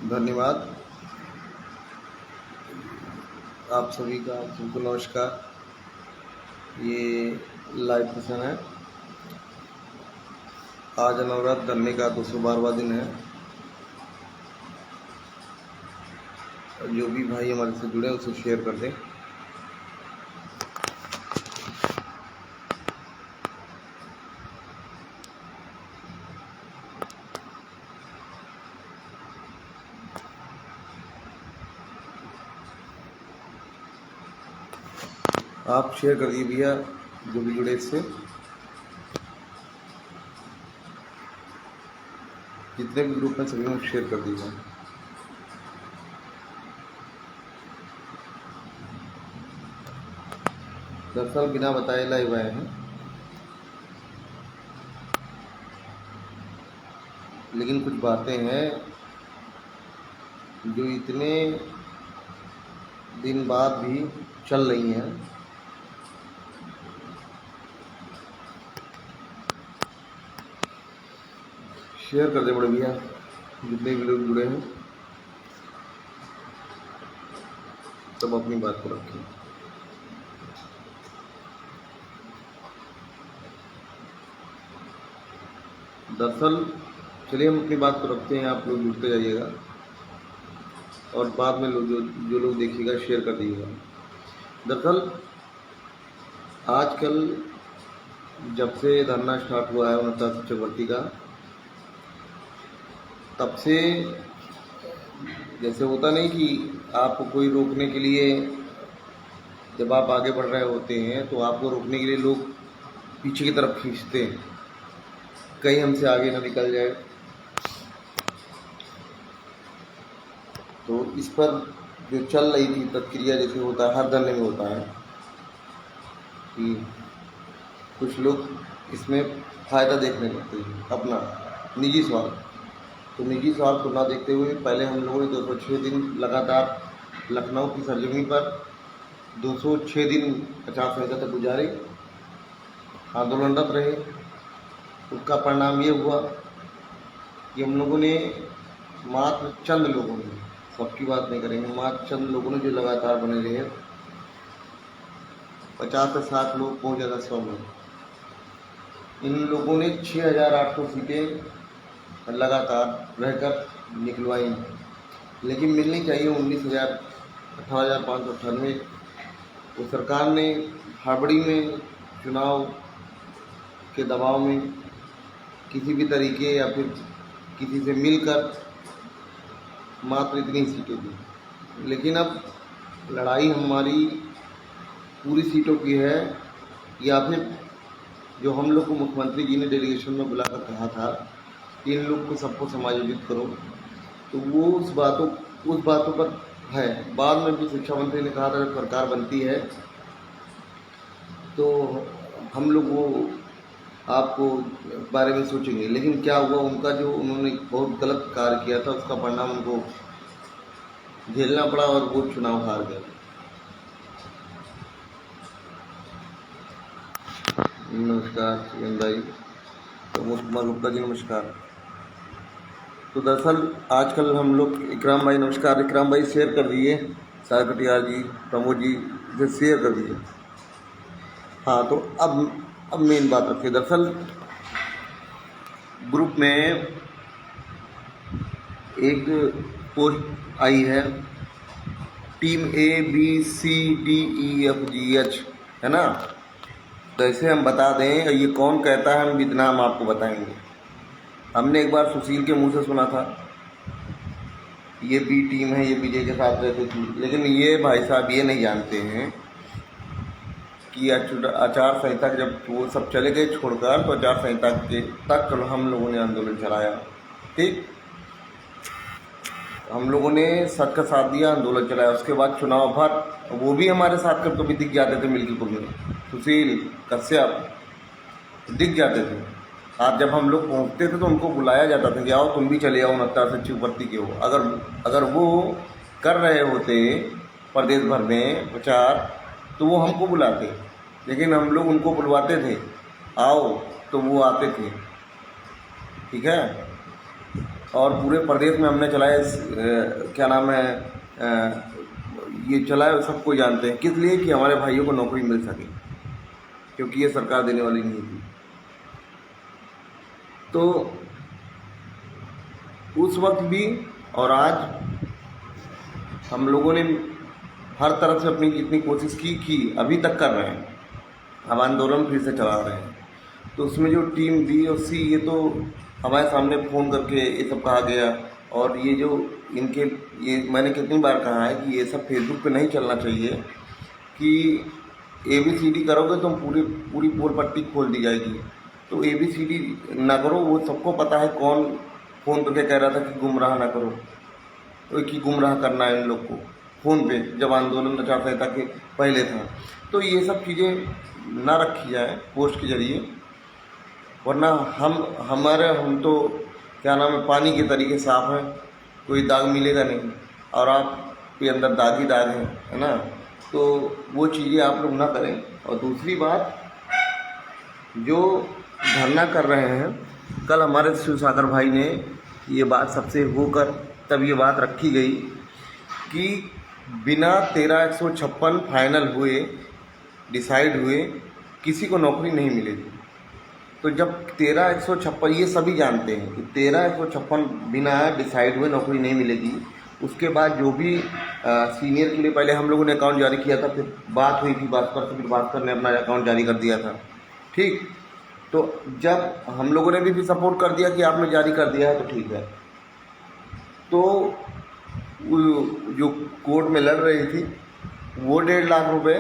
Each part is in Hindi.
धन्यवाद। आप सभी का सबको नमस्कार। ये लाइव सेशन है। आज नवरात्र धरने का 212वां दिन है। जो भी भाई हमारे से जुड़े उसे शेयर कर दें। आप शेयर कर दिए भैया, जो भी जुड़े इससे, जितने भी ग्रुप हैं सभी में शेयर कर दीजिए। दरअसल बिना बताए लाइव आए हैं, लेकिन कुछ बातें हैं जो इतने दिन बाद भी चल रही हैं। शेयर कर दे बड़े भैया, जितने भी लोग जुड़े हैं सब अपनी बात को रखें। दरअसल चलिए हम अपनी बात को रखते हैं, आप लोग जुड़ते जाइएगा और बाद में लोग जो लोग देखिएगा शेयर कर दीजिएगा। दरअसल आजकल जब से धरना स्टार्ट हुआ है 29 चक्रवर्ती का, तब से जैसे होता नहीं कि आपको कोई रोकने के लिए, जब आप आगे बढ़ रहे होते हैं तो आपको रोकने के लिए लोग पीछे की तरफ खींचते हैं, कहीं हमसे आगे ना निकल जाए। तो इस पर जो चल रही थी प्रतिक्रिया, जैसे होता है हर धरने में होता है कि कुछ लोग इसमें फ़ायदा देखने लगते हैं, अपना निजी स्वार्थ। तो निजी स्वार्थ को ना देखते हुए पहले हम लोगों ने 206 दिन लगातार लखनऊ की सरजमी पर 206 दिन आचार संहिता तक गुजारे, आंदोलनरत रहे। उसका परिणाम ये हुआ कि हम लोगों ने मात्र चंद लोगों ने, सबकी बात नहीं करेंगे, मात्र चंद लोगों ने जो लगातार बने रहे, 50 से 60 लोग पहुँच ज़्यादा 100 लोग, इन लोगों ने 6800 सीटें लगातार रहकर निकलवाई। लेकिन मिलनी चाहिए 18,598। तो सरकार ने हड़बड़ी में, चुनाव के दबाव में, किसी भी तरीके या फिर किसी से मिलकर मात्र इतनी सीटें दी। लेकिन अब लड़ाई हमारी पूरी सीटों की है, या फिर जो हम लोग को मुख्यमंत्री जी ने डेलीगेशन में बुलाकर कहा था कि इन लोग को सबको समायोजित करो, तो वो उस बातों पर है। बाद में भी शिक्षा मंत्री ने कहा था जब सरकार बनती है तो हम लोग वो आपको बारे में सोचेंगे। लेकिन क्या हुआ, उनका जो उन्होंने बहुत गलत कार्य किया था उसका परिणाम उनको झेलना पड़ा और वो चुनाव हार गए। नमस्कार शिवन भाई, प्रमोद कुमार गुप्ता जी नमस्कार। तो दरअसल आजकल हम लोग, इकराम भाई नमस्कार, इकराम भाई शेयर कर दीजिए, सागर कटियार जी, प्रमोद जी इसे शेयर कर दीजिए। हाँ, तो अब मेन बात रखिए। दरअसल ग्रुप में एक पोस्ट आई है, टीम ABCDEFGH, है ना। तो ऐसे हम बता दें, ये कौन कहता है हम इतना हम आपको बताएंगे। हमने एक बार सुशील के मुंह से सुना था, ये बी टीम है, ये विजय के साथ रहती थी। लेकिन ये भाई साहब ये नहीं जानते हैं कि आचार संहिता जब वो सब चले गए छोड़कर, तो आचार संहिता के तक हम लोगों ने आंदोलन चलाया। ठीक, हम लोगों ने सच का साथ दिया, आंदोलन चलाया। उसके बाद चुनाव भर वो भी हमारे साथ कभी कभी दिख जाते थे मिल्कीपुर में, सुशील कश्यप दिख जाते थे। आज जब हम लोग पहुंचते थे तो उनको बुलाया जाता था कि आओ तुम भी चले आओ 69 से चक्रवर्ती के हो। अगर वो कर रहे होते प्रदेश भर में प्रचार तो वो हमको बुलाते, लेकिन हम लोग उनको बुलवाते थे आओ, तो वो आते थे। ठीक है, और पूरे प्रदेश में हमने चलाया क्या नाम है ये चलाया, सबको जानते हैं। किस लिए? कि हमारे भाइयों को नौकरी मिल सके, क्योंकि ये सरकार देने वाली नहीं थी। तो उस वक्त भी और आज हम लोगों ने हर तरफ से अपनी जितनी कोशिश की अभी तक कर रहे हैं, हम आंदोलन फिर से चला रहे हैं। तो उसमें जो टीम बी और सी, ये तो हमारे सामने फ़ोन करके ये सब कहा गया। और ये जो इनके ये मैंने कितनी बार कहा है कि ये सब फेसबुक पे नहीं चलना चाहिए, कि ABCD करोगे तो पूरी पोल पट्टी खोल दी जाएगी। तो ABCD ना करो, वो सबको पता है कौन फ़ोन करके कह रहा था कि गुमराह ना करो, तो कि गुमराह करना है इन लोग को फ़ोन पे, जब आंदोलन आचार संहिता के पहले था। तो ये सब चीज़ें ना रखी जाए पोस्ट के ज़रिए, वरना हम तो क्या नाम है पानी के तरीके साफ़ हैं, कोई दाग मिलेगा नहीं, और आप के अंदर दाग ही दाग है ना। तो वो चीज़ें आप लोग ना करें। और दूसरी बात, जो धरना कर रहे हैं, कल हमारे शिवसागर भाई ने ये बात सबसे होकर तब ये बात रखी गई कि बिना 13/156 फाइनल हुए, डिसाइड हुए, किसी को नौकरी नहीं मिलेगी। तो जब 13/156, ये सभी जानते हैं कि 13/156 बिना डिसाइड हुए नौकरी नहीं मिलेगी। उसके बाद जो भी सीनियर के लिए पहले हम लोगों ने अकाउंट जारी किया था, फिर बात हुई थी भास्कर से, फिर भास्कर ने अपना अकाउंट जारी कर दिया था, ठीक। तो जब हम लोगों ने भी सपोर्ट कर दिया कि आपने जारी कर दिया है तो ठीक है, तो जो कोर्ट में लड़ रही थी वो 1.5 लाख रुपए,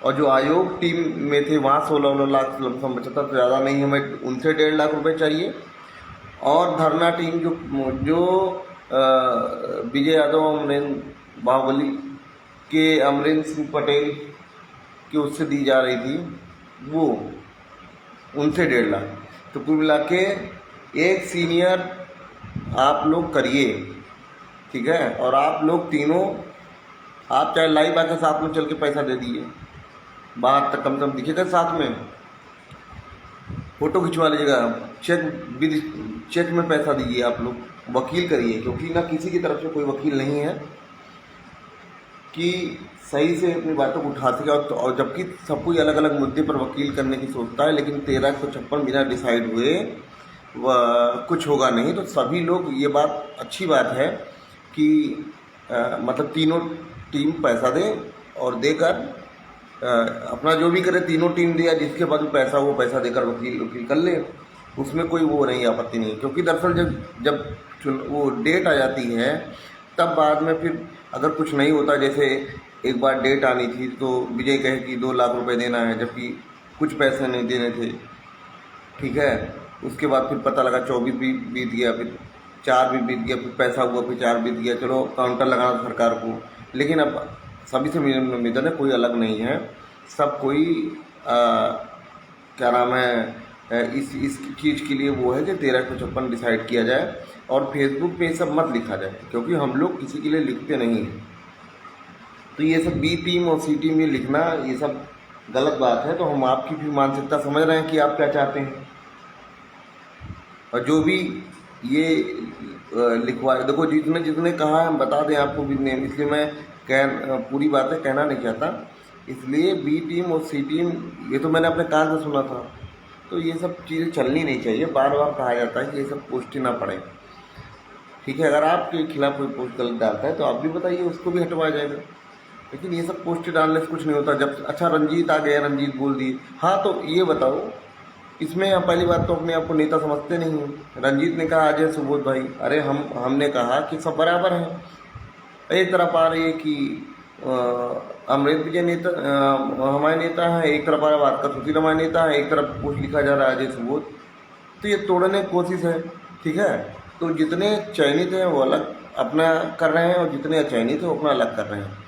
और जो आयोग टीम में थे वहाँ 16 लाख लमसम बचा था, तो ज़्यादा नहीं, हमें उनसे 1.5 लाख रुपए चाहिए। और धरना टीम जो विजय यादव, अमरेंद्र बाहुबली के, अमरेंद्र सिंह पटेल के उससे दी जा रही थी, वो उनसे 1.5 लाख। तो कुल मिला के एक सीनियर आप लोग करिए, ठीक है। और आप लोग तीनों, आप चाहे लाइव आके साथ में चल के पैसा दे दिए, बात तक कम से कम दिखेगा, साथ में फ़ोटो खिंचवा लीजिएगा, चेक में पैसा दीजिए, आप लोग वकील करिए, क्योंकि ना किसी की तरफ से कोई वकील नहीं है कि सही से अपनी बातों को उठा सके। और जबकि सब कोई अलग अलग मुद्दे पर वकील करने की सोचता है, लेकिन 13/156 बिना डिसाइड हुए कुछ होगा नहीं। तो सभी लोग, ये बात अच्छी बात है कि मतलब तीनों टीम पैसा दें, और देकर अपना जो भी करे, तीनों टीम दिया, जिसके बाद पैसा वो पैसा देकर वकील कर ले, उसमें कोई वो नहीं, आपत्ति नहीं। क्योंकि दरअसल जब वो डेट आ जाती है, तब बाद में फिर अगर कुछ नहीं होता, जैसे एक बार डेट आनी थी तो विजय कहे कि 2 लाख रुपए देना है, जबकि कुछ पैसे नहीं देने थे, ठीक है। उसके बाद फिर पता लगा 24 भी बीत गया, फिर 4 भी बीत गया, फिर पैसा हुआ, फिर 4 बीत गया, चलो काउंटर लगाना था सरकार को। लेकिन अब सभी से मेरी निवेदन है, कोई अलग नहीं है, सब कोई क्या नाम है इस चीज़ के लिए वो है कि 13/156 डिसाइड किया जाए। और फेसबुक पे ये सब मत लिखा जाए, क्योंकि हम लोग किसी के लिए लिखते नहीं हैं। तो ये सब बी टीम और सी टीम में लिखना, ये सब गलत बात है। तो हम आपकी भी मानसिकता समझ रहे हैं कि आप क्या चाहते हैं, और जो भी ये लिखवाए, देखो जितने कहा है हम बता दें आपको भी नेम, इसलिए मैं पूरी बातें कहना नहीं चाहता। इसलिए बी टीम और सी टीम, ये तो मैंने अपने कान से सुना था। तो ये सब चीज़ें चलनी नहीं चाहिए, बार बार कहा जाता है कि ये सब पोस्ट ना पड़े, ठीक है। अगर आपके खिलाफ कोई पोस्ट गलत डालता है तो आप भी बताइए, उसको भी हटवाया जाएगा। लेकिन ये सब पोस्ट डालने से कुछ नहीं होता। जब अच्छा रंजीत आ गया, रंजीत बोल दिए, हाँ तो ये बताओ, इसमें पहली बात तो अपने आप को नेता समझते नहीं हैं। रंजीत ने कहा अजय सुबोध भाई, अरे हमने कहा कि सब बराबर हैं। एक तरफ आ रही है कि अमृत विजय नेता हमारे नेता हैं, एक तरफ आ रहा बात का सुशील हमारे नेता है, एक तरफ कुछ लिखा जा रहा है अजय सुबोध। तो ये तोड़ने की कोशिश है, ठीक है। तो जितने चयनित हैं वो अलग अपना कर रहे हैं, और जितने अचयनित हैं वो अपना अलग कर रहे हैं।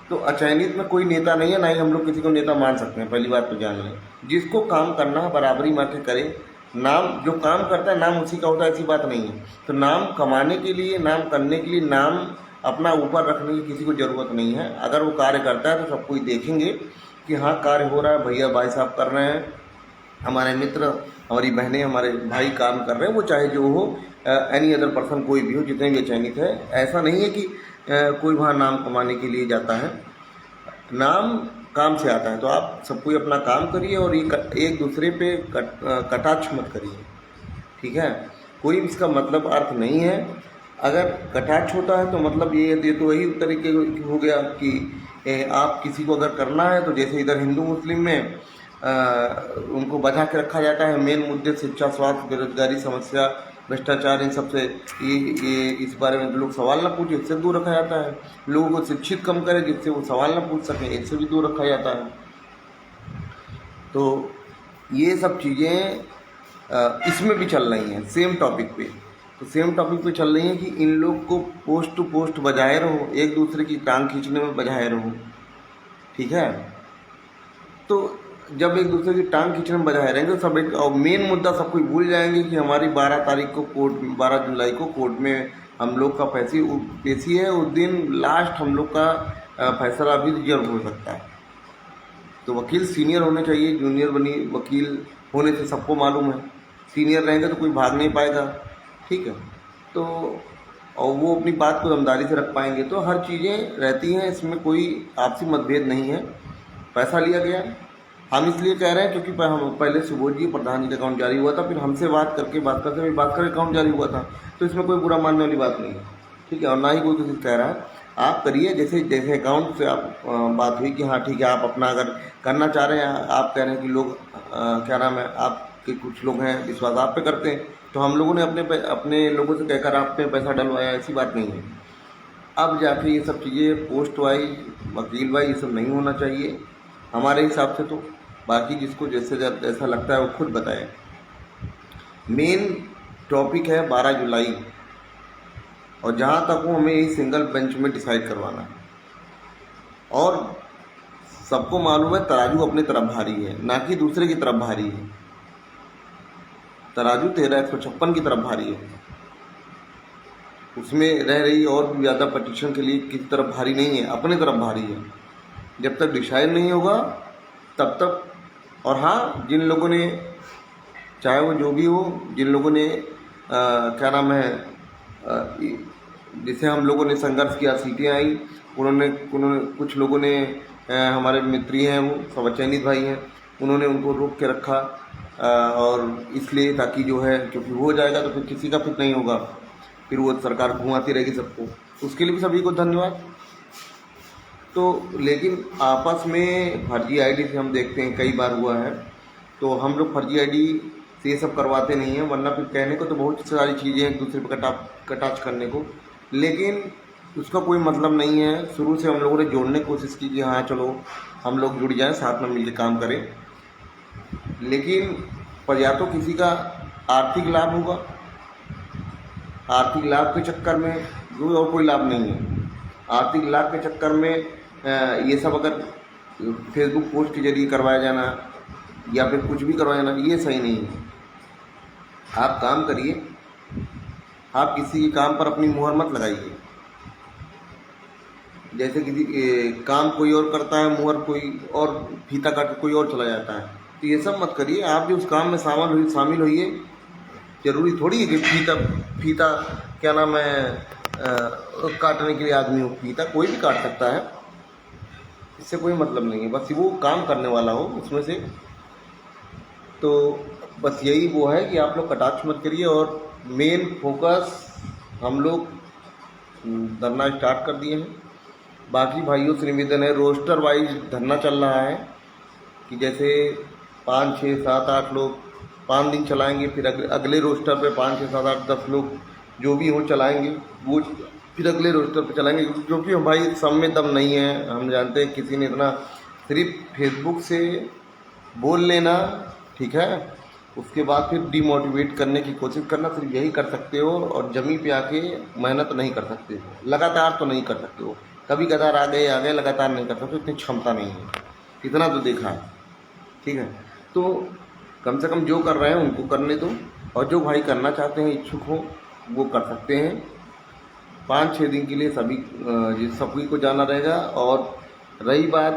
तो अचयनित में कोई नेता नहीं है, ना ही हम लोग किसी को नेता मान सकते हैं, पहली बात तो जान लें। जिसको काम करना है बराबरी माथे करे, नाम जो काम करता है नाम उसी का होता है, ऐसी बात नहीं है। तो नाम कमाने के लिए, नाम करने के लिए, नाम अपना ऊपर रखने की किसी को ज़रूरत नहीं है। अगर वो कार्य करता है तो सब कोई देखेंगे कि हाँ कार्य हो रहा है, भैया भाई साहब कर रहे हैं, हमारे मित्र हमारी बहनें हमारे भाई काम कर रहे हैं, वो चाहे जो हो, एनी अदर पर्सन कोई भी हो, जितने भी चयनित है, ऐसा नहीं है कि कोई वहाँ नाम कमाने के लिए जाता है। नाम काम से आता है, तो आप सब कोई अपना काम करिए और ये एक दूसरे पे कटाक्ष मत करिए, ठीक है। कोई इसका मतलब अर्थ नहीं है। अगर कटाक्ष होता है तो मतलब ये तो वही तरीके हो गया कि आप किसी को अगर करना है तो जैसे इधर हिंदू मुस्लिम में उनको बचा के रखा जाता है, मेन मुद्दे शिक्षा, स्वास्थ्य, बेरोजगारी समस्या, भ्रष्टाचार, इन सबसे ये इस बारे में लोग सवाल ना पूछे, इससे दूर रखा जाता है। लोगों को शिक्षित कम करे जिससे वो सवाल ना पूछ सकें, इससे भी दूर रखा जाता है। तो ये सब चीज़ें इसमें भी चल रही हैं, सेम टॉपिक पे। तो सेम टॉपिक पे चल रही हैं कि इन लोग को पोस्ट टू पोस्ट बजाए रहो, एक दूसरे की टांग खींचने में बजाए रहो, ठीक है। तो जब एक दूसरे की टांग खींचने में बजाए रहेंगे तो सब एक, और मेन मुद्दा सब कोई भूल जाएंगे कि हमारी 12 तारीख को कोर्ट, 12 जुलाई को कोर्ट में हम लोग का पेशी है। उस दिन लास्ट हम लोग का फैसला भी रिजर्व हो सकता है। तो वकील सीनियर होने चाहिए, जूनियर बनी वकील होने से सबको मालूम है, सीनियर रहेंगे तो कोई भाग नहीं पाएगा, ठीक है। तो और वो अपनी बात को ईमानदारी से रख पाएंगे। तो हर चीज़ें रहती हैं, इसमें कोई आपसी मतभेद नहीं है। पैसा लिया गया, हम इसलिए कह रहे हैं क्योंकि हम पहले सुबोध जी प्रधान जी का अकाउंट जारी हुआ था, फिर हमसे बात करके अकाउंट जारी हुआ था, तो इसमें कोई बुरा मानने वाली बात नहीं है, ठीक है। और ना ही कोई किसी कह रहा है, आप करिए जैसे जैसे अकाउंट से आप बात हुई कि हाँ ठीक है, आप अपना अगर करना चाह रहे हैं, आप कह रहे हैं कि लोग क्या नाम है, आपके कुछ लोग हैं विश्वास आप पे करते हैं, तो हम लोगों ने अपने लोगों से कहकर आप पे पैसा डलवाया, ऐसी बात नहीं है। अब जाके ये सब चीज़ें पोस्ट वाइज, वकील वाइज, ये सब नहीं होना चाहिए हमारे हिसाब से। तो बाकी जिसको जैसे जैसा लगता है वो खुद बताए। मेन टॉपिक है 12 जुलाई, और जहाँ तक वो हमें यही सिंगल बेंच में डिसाइड करवाना है। और सबको मालूम है तराजू अपनी तरफ भारी है, ना कि दूसरे की तरफ भारी है। तराजू 13,156 की तरफ भारी है, उसमें रह रही और भी ज़्यादा पटिशन के लिए किसी तरफ भारी नहीं है, अपने तरफ भारी है। जब तक डिसाइड नहीं होगा तब तक। और हाँ, जिन लोगों ने, चाहे वो जो भी हो, जिन लोगों ने क्या नाम है, जिसे हम लोगों ने संघर्ष किया, सीटें आई, उन्होंने कुछ लोगों ने, हमारे मित्री हैं वो सब चयनित भाई हैं, उन्होंने उनको रोक के रखा, और इसलिए ताकि जो है, क्योंकि हो जाएगा तो फिर किसी का फिर नहीं होगा, फिर वो सरकार घुमाती रहेगी सबको। उसके लिए भी सभी को धन्यवाद। तो लेकिन आपस में फर्जी आईडी से हम देखते हैं कई बार हुआ है, तो हम लोग फर्जी आईडी से ये सब करवाते नहीं हैं, वरना फिर कहने को तो बहुत सारी चीज़ें हैं एक दूसरे पर कटाक्ष करने को, लेकिन उसका कोई मतलब नहीं है। शुरू से हम लोगों ने जोड़ने की कोशिश की कि हाँ चलो हम लोग जुड़ जाएं, साथ में मिलकर काम करें, लेकिन पर या तो किसी का आर्थिक लाभ होगा, आर्थिक लाभ के चक्कर में और कोई लाभ नहीं है। आर्थिक लाभ के चक्कर में ये सब अगर फेसबुक पोस्ट के जरिए करवाया जाना या फिर कुछ भी करवाया जाना, ये सही नहीं है। आप काम करिए, आप किसी के काम पर अपनी मुहर मत लगाइए। जैसे किसी काम कोई और करता है, मुहर कोई और फीता काट कोई और चला जाता है, तो ये सब मत करिए। आप भी उस काम में शामिल होइए। जरूरी थोड़ी है कि फीता क्या नाम है काटने के लिए आदमी हो, फीता कोई भी काट सकता है, इससे कोई मतलब नहीं है। बस वो काम करने वाला हो उसमें से। तो बस यही वो है कि आप लोग कटाक्ष मत करिए। और मेन फोकस हम लोग धरना स्टार्ट कर दिए हैं। बाकी भाइयों से निवेदन है, रोस्टर वाइज धरना चल रहा है कि जैसे 5, 6, 7, 8 लोग 5 दिन चलाएंगे, फिर अगले रोस्टर पे 5, 6, 7, 8, 10 लोग जो भी हो चलाएंगे, वो फिर अगले रोस्टर पे चलाएंगे। क्योंकि भाई सब में दम नहीं है, हम जानते हैं। किसी ने इतना सिर्फ फेसबुक से बोल लेना, ठीक है, उसके बाद फिर डिमोटिवेट करने की कोशिश करना, सिर्फ यही कर सकते हो। और जमीन पे आके मेहनत नहीं कर सकते हो, लगातार तो नहीं कर सकते हो। कभी कदार आ गए, लगातार नहीं कर सकते, इतनी क्षमता नहीं है, इतना तो देखा है, ठीक है। तो कम से कम जो कर रहे हैं उनको करने दो, और जो भाई करना चाहते हैं, इच्छुक हो, वो कर सकते हैं। 5-6 दिन के लिए सभी को जाना रहेगा। और रही बात,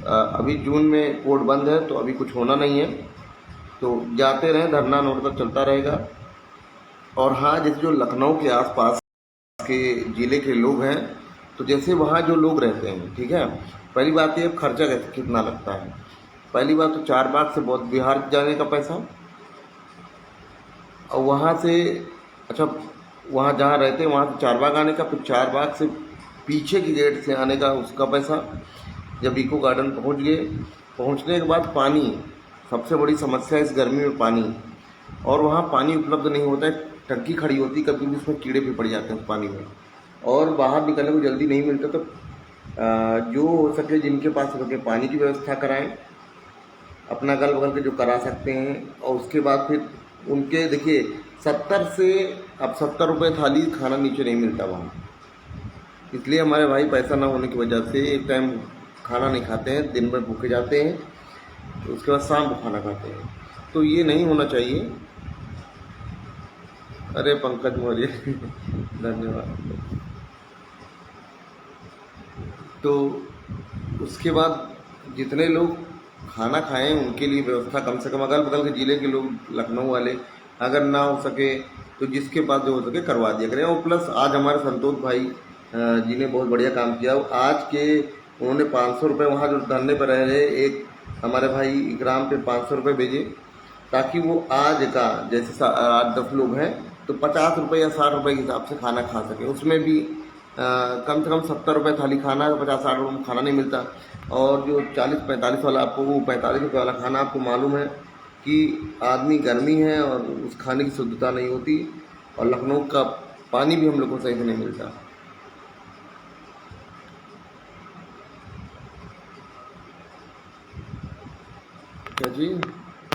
अभी जून में कोर्ट बंद है, तो अभी कुछ होना नहीं है। तो जाते रहें, धरना नोट चलता रहेगा। और हाँ, जैसे जो लखनऊ के आसपास के ज़िले के लोग हैं, तो जैसे वहाँ जो लोग रहते हैं, ठीक है, पहली बात ये खर्चा कितना लगता है। पहली बात तो चारबाग से बौद्ध विहार जाने का पैसा, और वहाँ से अच्छा वहाँ जहाँ रहते हैं वहाँ से चारबाग आने का, फिर चारबाग से पीछे की गेट से आने का उसका पैसा। जब इको गार्डन पहुँच गए, पहुँचने के बाद पानी, सबसे बड़ी समस्या इस गर्मी में पानी, और वहाँ पानी उपलब्ध नहीं होता है। टंकी खड़ी होती, कभी भी उसमें कीड़े भी पड़ जाते हैं उस पानी में, और बाहर निकलने को जल्दी नहीं मिलता। तो जो हो सके, जिनके पास हो सके, पानी की व्यवस्था कराएं, अपना अगल बगल के जो करा सकते हैं। और उसके बाद फिर उनके देखिए 70 से अब 70 रुपये थाली खाना नीचे नहीं मिलता वहाँ, इसलिए हमारे भाई पैसा ना होने की वजह से एक टाइम खाना नहीं खाते हैं, दिन भर भूखे जाते हैं, तो उसके बाद शाम को खाना खाते हैं। तो ये नहीं होना चाहिए। अरे पंकज मौर्य धन्यवाद। तो उसके बाद जितने लोग खाना खाएं उनके लिए व्यवस्था कम से कम अगल बगल के ज़िले के लोग, लखनऊ वाले, अगर ना हो सके तो जिसके पास जो हो सके करवा दिया करें। और प्लस आज हमारे संतोष भाई जी ने बहुत बढ़िया काम किया। आज के उन्होंने 500 रुपये वहाँ जो धरने पर रह रहे, एक हमारे भाई इकराम पे 500 रुपये भेजे, ताकि वो आज का जैसे 8-10 लोग हैं तो 50 रुपये या 60 रुपये के हिसाब से खाना खा सके। उसमें भी कम से कम 70 रुपये थाली खाना, 50-60 रुपये में खाना नहीं मिलता। और जो 40-45 वाला, आपको वो 45 रुपये वाला खाना, आपको मालूम है कि आदमी गर्मी है और उस खाने की शुद्धता नहीं होती, और लखनऊ का पानी भी हम लोग को सही से नहीं मिलता। क्या जी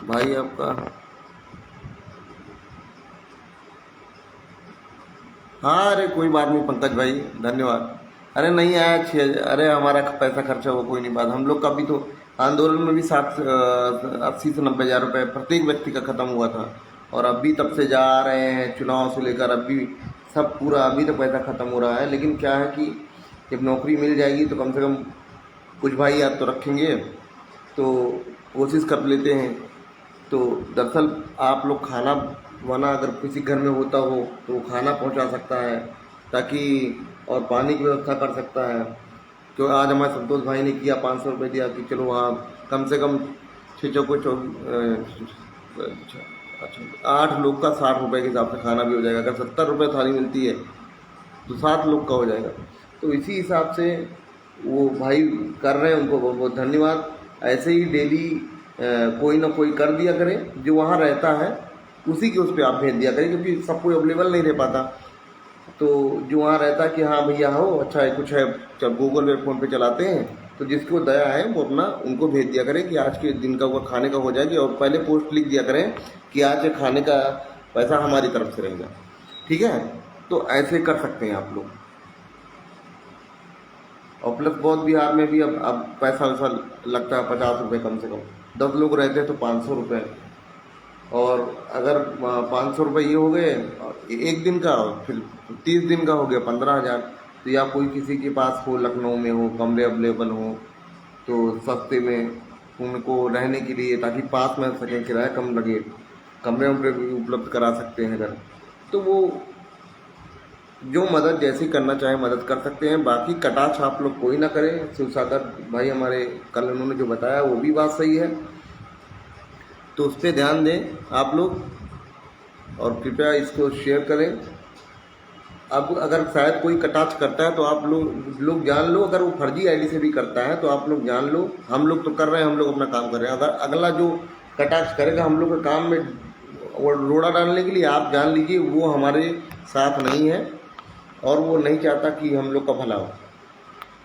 भाई आपका? हाँ, अरे कोई बात नहीं पंकज भाई, धन्यवाद। अरे नहीं आया 6,000, अरे हमारा पैसा खर्चा हुआ, कोई नहीं बात। हम लोग का भी तो आंदोलन में भी 80 से 90 हज़ार रुपये प्रत्येक व्यक्ति का ख़त्म हुआ था, और अभी तब से जा रहे हैं चुनाव से लेकर अभी सब पूरा अभी तक पैसा ख़त्म हो रहा है। लेकिन क्या है कि जब नौकरी मिल जाएगी तो कम से कम कुछ भाई याद तो रखेंगे, तो कोशिश कर लेते हैं। तो दरअसल आप लोग खाना वाना अगर किसी घर में होता हो तो वो खाना पहुंचा सकता है, ताकि और पानी की व्यवस्था कर सकता है। तो आज हमारे संतोष भाई ने किया, 500 रुपये दिया कि चलो वहाँ कम से कम 8 लोग का 60 रुपये के हिसाब से खाना भी हो जाएगा। अगर 70 रुपये थाली मिलती है तो 7 लोग का हो जाएगा। तो इसी हिसाब से वो भाई कर रहे हैं, उनको बहुत बहुत धन्यवाद। ऐसे ही डेली कोई ना कोई कर दिया करें, जो वहाँ रहता है उसी के उस पर आप भेज दिया करें, क्योंकि सब कोई अवेलेबल नहीं रह पाता। तो जो वहाँ रहता है कि हाँ भैया हो, अच्छा है, कुछ है, जब गूगल पे फ़ोन पे चलाते हैं, तो जिसको दया है वो अपना उनको भेज दिया करें कि आज के दिन का वो खाने का हो जाएगी। और पहले पोस्ट लिख दिया करें कि आज के खाने का पैसा हमारी तरफ से रहेगा, ठीक है। तो ऐसे कर सकते हैं आप लोग। और प्लस बौद्ध विहार में भी अब पैसा वैसा लगता है 50 रुपये कम से कम। 10 लोग रहते हैं तो 500 रुपये, और अगर 500 रुपये ये हो गए एक दिन का, फिर 30 दिन का हो गया 15,000। तो या कोई किसी के पास हो, लखनऊ में हो, कमरे अवेलेबल हो, तो सस्ते में उनको रहने के लिए, ताकि पास में सकें, किराया कम लगे, कमरे भी उपलब्ध करा सकते हैं अगर। तो वो जो मदद जैसी करना चाहे मदद कर सकते हैं। बाकी कटाक्ष आप लोग कोई ना करें। शिवसागर भाई हमारे कल उन्होंने जो बताया वो भी बात सही है, तो उस पर ध्यान दें आप लोग, और कृपया इसको शेयर करें। अब अगर शायद कोई कटाक्ष करता है तो आप लोग जान लो, अगर वो फर्जी आईडी से भी करता है तो आप लोग जान लो, हम लोग तो कर रहे हैं, हम लोग अपना काम कर रहे हैं। अगर अगला जो कटाक्ष करेगा हम लोग के काम में रोड़ा डालने के लिए, आप जान लीजिए वो हमारे साथ नहीं है, और वो नहीं चाहता कि हम लोग का भला हो।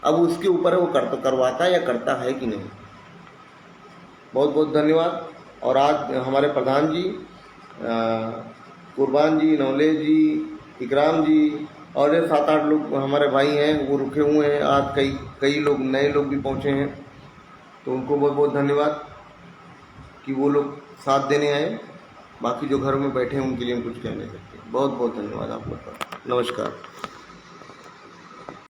अब उसके ऊपर है वो करवाता है या करता है कि नहीं। बहुत बहुत धन्यवाद। और आज हमारे प्रधान जी, कुर्बान जी, नौले जी, इकराम जी और ये 7-8 लोग हमारे भाई हैं, वो रुके हुए हैं। आज कई लोग नए लोग भी पहुँचे हैं, तो उनको बहुत बहुत धन्यवाद कि वो लोग साथ देने आए। बाकी जो घरों में बैठे हैं उनके लिए हम कुछ कह नहीं सकते। बहुत बहुत धन्यवाद आप लोग का। नमस्कार।